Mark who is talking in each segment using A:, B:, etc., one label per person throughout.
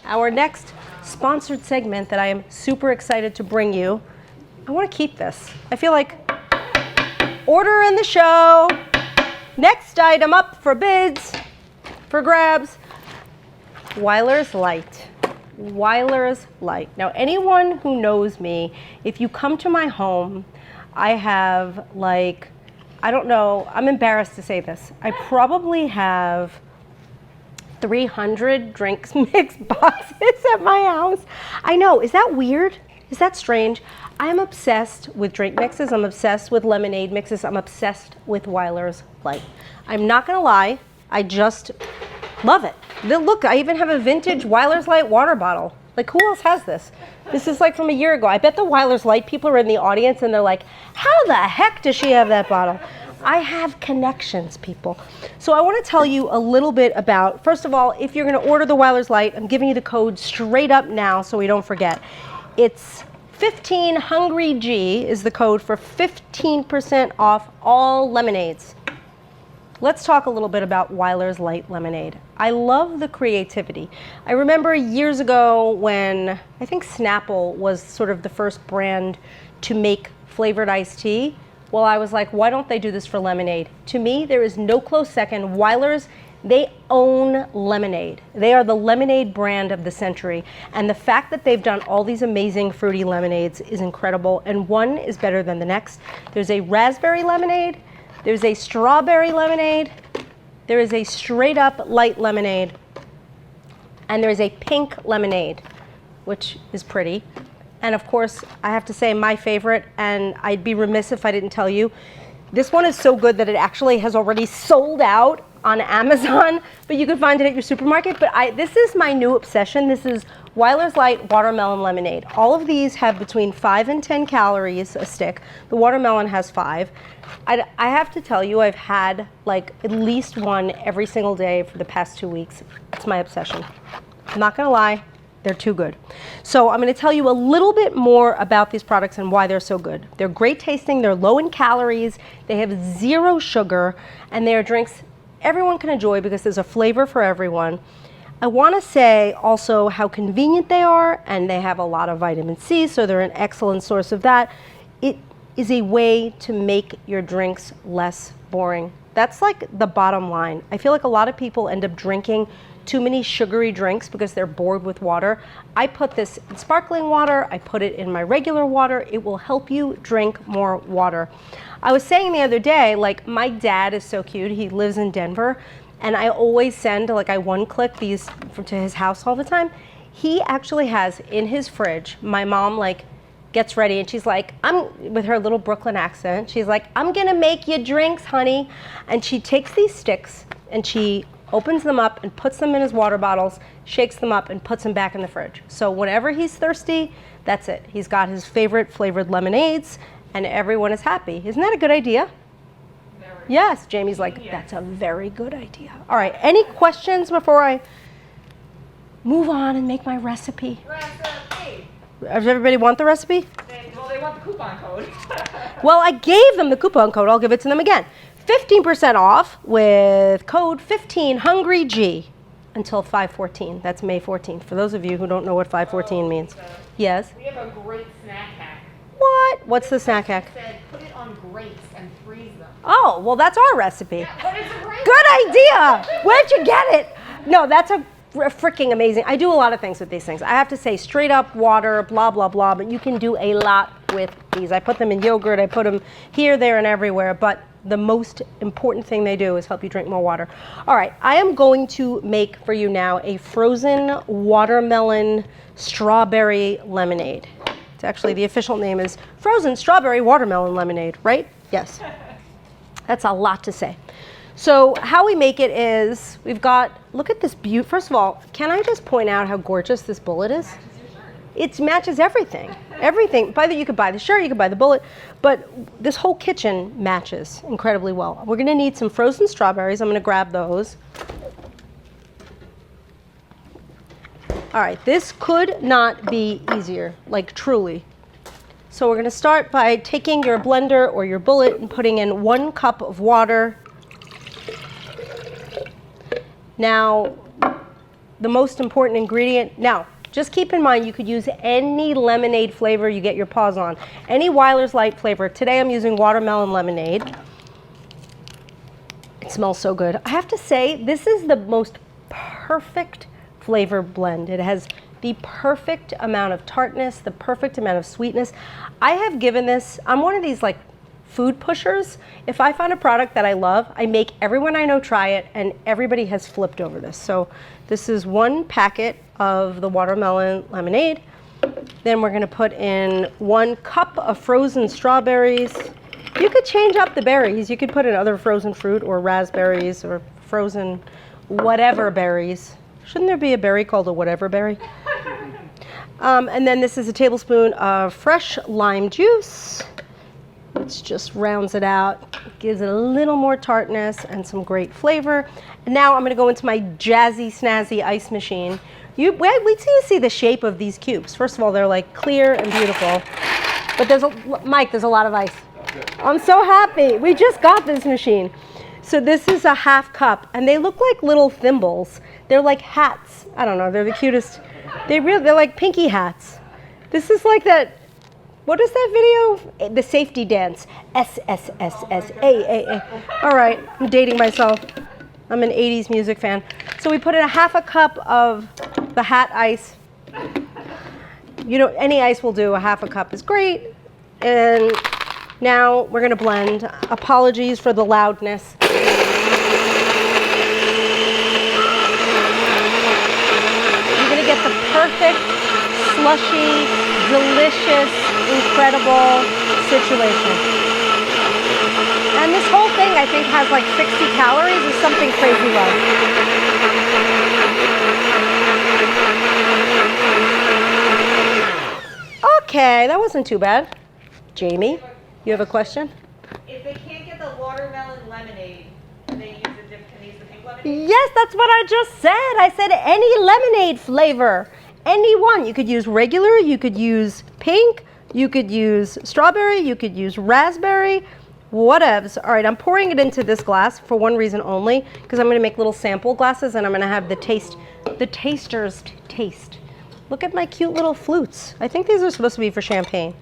A: our next sponsored segment that I am super excited to bring you. I want to keep this. I feel like order in the show. Next item up for bids, for grabs, Wyler's Light. Wyler's Light. Now, anyone who knows me, if you come to my home, I have like, I don't know, I'm embarrassed to say this. I probably have 300 drinks mix boxes at my house. I know, is that weird? Is that strange? I'm obsessed with drink mixes. I'm obsessed with lemonade mixes. I'm obsessed with Wyler's Light. I'm not gonna lie, I just love it. Look, I even have a vintage Wyler's Light water bottle. Like, who else has this? This is like from a year ago. I bet the Wyler's Light people are in the audience and they're like, how the heck does she have that bottle? I have connections, people. So I want to tell you a little bit about, first of all, if you're going to order the Wyler's Light, I'm giving you the code straight up now so we don't forget. It's 15 Hungry G is the code for 15% off all lemonades. Let's talk a little bit about Wyler's Light Lemonade. I love the creativity. I remember years ago when I think Snapple was sort of the first brand to make flavored iced tea. Well, I was like, why don't they do this for lemonade? To me, there is no close second. Wyler's, they own lemonade. They are the lemonade brand of the century. And the fact that they've done all these amazing fruity lemonades is incredible. And one is better than the next. There's a raspberry lemonade. There's a strawberry lemonade. There is a straight up light lemonade. And there is a pink lemonade, which is pretty. And of course, I have to say my favorite, and I'd be remiss if I didn't tell you, this one is so good that it actually has already sold out on Amazon, but you can find it at your supermarket. But this is my new obsession. This is Wyler's Light Watermelon Lemonade. All of these have between 5 and 10 calories a stick. The watermelon has 5. I have to tell you, I've had like at least one every single day for the past 2 weeks. It's my obsession. I'm not gonna lie, they're too good. So I'm gonna tell you a little bit more about these products and why they're so good. They're great tasting, they're low in calories, they have 0 sugar, and they are drinks everyone can enjoy because there's a flavor for everyone. I wanna say also how convenient they are, and they have a lot of vitamin C, so they're an excellent source of that. It is a way to make your drinks less boring. That's like the bottom line. I feel like a lot of people end up drinking too many sugary drinks because they're bored with water. I put this in sparkling water, I put it in my regular water. It will help you drink more water. I was saying the other day, like, my dad is so cute. He lives in Denver, and I always send, like, I one-click these to his house all the time. He actually has in his fridge, my mom, like, gets ready and she's like, with her little Brooklyn accent, she's like, I'm gonna make you drinks, honey. And she takes these sticks and she opens them up and puts them in his water bottles, shakes them up and puts them back in the fridge. So whenever he's thirsty, that's it. He's got his favorite flavored lemonades and everyone is happy. Isn't that a good idea? Yes, Jamie's like, that's a very good idea. All right, any questions before I move on and make my recipe? Does everybody want the recipe?
B: Well, they want the coupon code.
A: Well, I gave them the coupon code. I'll give it to them again. 15% off with code 15HungryG until 5/14. That's May 14th. For those of you who don't know what 5/14 means. Yes?
B: We have a great snack hack.
A: What? What's the snack hack?
B: Said put it on grapes and freeze them.
A: Oh, well, that's our recipe.
B: Yeah, but it's a great
A: Good idea. Where'd you get it? No, that's a freaking amazing. I do a lot of things with these things. I have to say straight up water, blah, blah, blah, but you can do a lot with these. I put them in yogurt, I put them here, there, and everywhere, but the most important thing they do is help you drink more water. All right, I am going to make for you now a frozen watermelon strawberry lemonade. It's actually, the official name is frozen strawberry watermelon lemonade, right? Yes. That's a lot to say. So how we make it is, we've got, look at this beauty. First of all, can I just point out how gorgeous this bullet is? It matches everything. Everything. By the way, you could buy the shirt, you could buy the bullet, but this whole kitchen matches incredibly well. We're gonna need some frozen strawberries. I'm gonna grab those. All right, this could not be easier, like truly. So we're gonna start by taking your blender or your bullet and putting in 1 cup of water. Now, the most important ingredient. Now, just keep in mind you could use any lemonade flavor you get your paws on. Any Wyler's Light flavor. Today I'm using watermelon lemonade. It smells so good. I have to say, this is the most perfect flavor blend. It has the perfect amount of tartness, the perfect amount of sweetness. I have given this, I'm one of these like food pushers. If I find a product that I love, I make everyone I know try it, and everybody has flipped over this. So this is 1 packet of the watermelon lemonade. Then we're gonna put in 1 cup of frozen strawberries. You could change up the berries. You could put in other frozen fruit or raspberries or frozen whatever berries. Shouldn't there be a berry called a whatever berry? And then this is a tablespoon of fresh lime juice, which just rounds it out, gives it a little more tartness and some great flavor. And now I'm gonna go into my jazzy, snazzy ice machine. Wait till you see the shape of these cubes. First of all, they're like clear and beautiful, but Mike, there's a lot of ice. I'm so happy. We just got this machine. So this is a half cup, and they look like little thimbles. They're like hats. I don't know, they're the cutest. They're like pinky hats. This is like that, what is that video? The safety dance. S-S-S-S-A-A-A. All right, I'm dating myself. I'm an 80s music fan. So we put in a half a cup of the hat ice. You know, any ice will do, a half a cup is great. And now we're gonna blend. Apologies for the loudness. You're gonna get the perfect, slushy, delicious, incredible situation. And this whole thing, I think, has like 60 calories or something crazy low. Okay, that wasn't too bad. Jamie, you have a question?
B: If they can't get the watermelon lemonade, can they use the pink lemonade?
A: Yes, that's what I just said. I said any lemonade flavor. Any one. You could use regular, you could use pink, you could use strawberry, you could use raspberry, whatevs. All right, I'm pouring it into this glass for one reason only, because I'm going to make little sample glasses and I'm going to have the tasters taste. Look at my cute little flutes. I think these are supposed to be for champagne.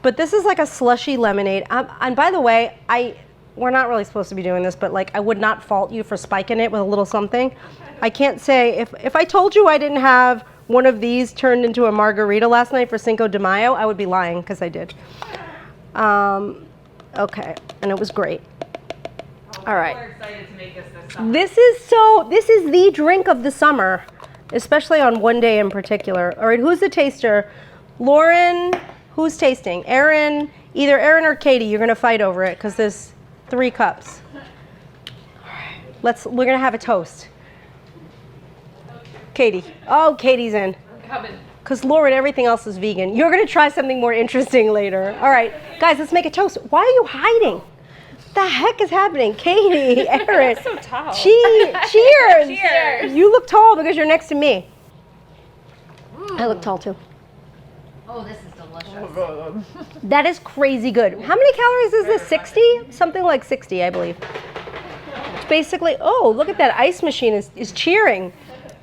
A: But this is like a slushy lemonade. And by the way, we're not really supposed to be doing this, but like I would not fault you for spiking it with a little something. I can't say, if I told you I didn't have one of these turned into a margarita last night for Cinco de Mayo, I would be lying, because I did. Okay, and it was great. All right.
B: We're excited to make this summer.
A: This is the drink of the summer, especially on one day in particular. All right, who's the taster? Lauren, who's tasting? Erin, either Erin or Katie, you're gonna fight over it because there's 3 cups. All right, we're gonna have a toast. Katie. Oh, Katie's in.
B: I'm coming.
A: Because Lauren, everything else is vegan. You're gonna try something more interesting later. All right, guys, let's make a toast. Why are you hiding? What the heck is happening? Katie, Erin.
B: So tall.
A: Cheers.
B: Cheers.
A: You look tall because you're next to me. I look tall too.
B: Oh, this is delicious.
A: That is crazy good. How many calories is this? 60? Something like 60, I believe. It's basically, oh, look at that ice machine is cheering.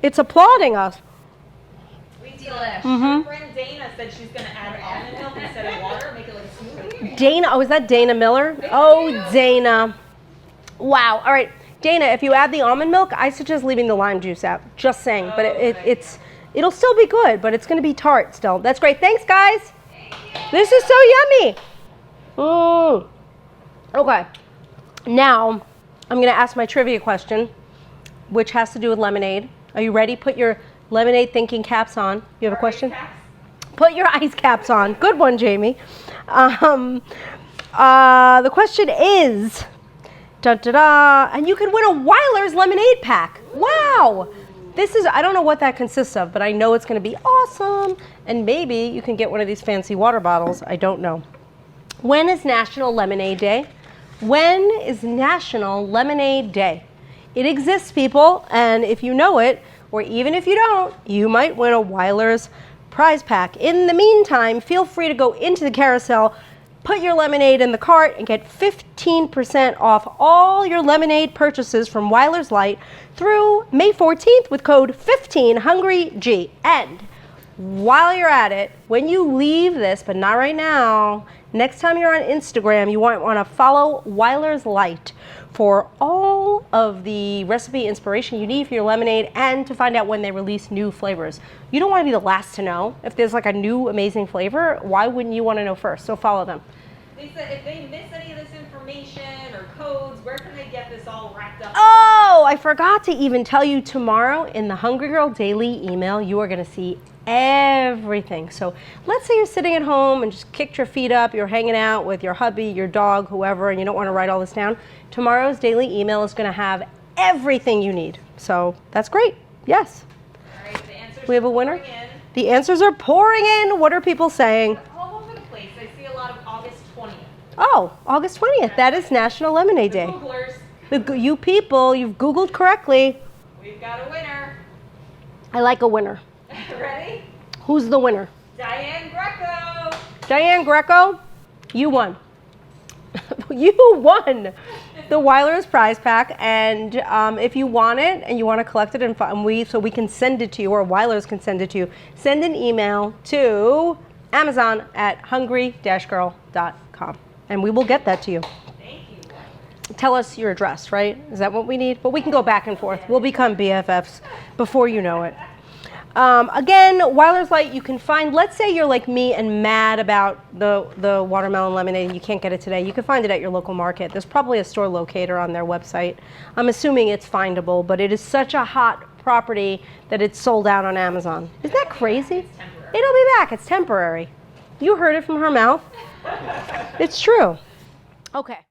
A: It's applauding us.
B: Delish.
A: Mm-hmm.
B: My friend Dana said she's going to add almond milk instead of water, make it like a smoothie.
A: Dana, oh, is that Dana Miller? Oh, Dana. Wow. All right, Dana, if you add the almond milk, I suggest leaving the lime juice out. Just saying. But it'll still be good, but it's going to be tart still. That's great. Thanks, guys. This is so yummy. Okay. Now, I'm going to ask my trivia question, which has to do with lemonade. Are you ready? Put your lemonade thinking caps on. You have a question? Put your ice caps on. Good one, Jamie. The question is, and you could win a Wyler's lemonade pack. Wow. I don't know what that consists of, but I know it's going to be awesome. And maybe you can get one of these fancy water bottles. I don't know. When is National Lemonade Day? When is National Lemonade Day? It exists, people, and if you know it, or even if you don't, you might win a Wyler's prize pack. In the meantime, feel free to go into the carousel, Put your lemonade in the cart and get 15% off all your lemonade purchases from Wyler's Light through May 14th with code 15HungryG. And while you're at it, when you leave this, but not right now, next time you're on Instagram, you want to follow Wyler's Light for all of the recipe inspiration you need for your lemonade and to find out when they release new flavors. You don't want to be the last to know. If there's like a new amazing flavor, why wouldn't you want to know first? So follow them.
B: Lisa, if they miss any of this information or codes, where can they get this all wrapped up?
A: Oh, I forgot to even tell you, tomorrow in the Hungry Girl Daily email, you are going to see everything. So let's say you're sitting at home and just kicked your feet up, you're hanging out with your hubby, your dog, whoever, and you don't want to write all this down. Tomorrow's daily email is going to have everything you need. So that's great. Yes.
B: All right, the answers
A: We have a
B: are
A: winner?
B: pouring in.
A: The answers are pouring in. What are people saying?
B: All over the place. I see a lot of August 20th.
A: Oh, August 20th. That is National Lemonade
B: The
A: Day.
B: Googlers,
A: You people, you've Googled correctly.
B: we've got a winner.
A: I like a winner.
B: Ready?
A: Who's the winner?
B: Diane Greco.
A: Diane Greco, you won. You won the Wyler's prize pack, and if you want it and you want to collect it, so we can send it to you, or Wyler's can send it to you, send an email to amazon@hungry-girl.com, and we will get that to you.
B: Thank you.
A: Tell us your address, right? Is that what we need? But we can go back and forth. We'll become BFFs before you know it. Again, Wyler's Light, you can find, let's say you're like me and mad about the watermelon lemonade and you can't get it today. You can find it at your local market. There's probably a store locator on their website. I'm assuming it's findable, but it is such a hot property that it's sold out on Amazon. Isn't that crazy?
B: It's temporary.
A: It'll be back. It's temporary. You heard it from her mouth. It's true. Okay.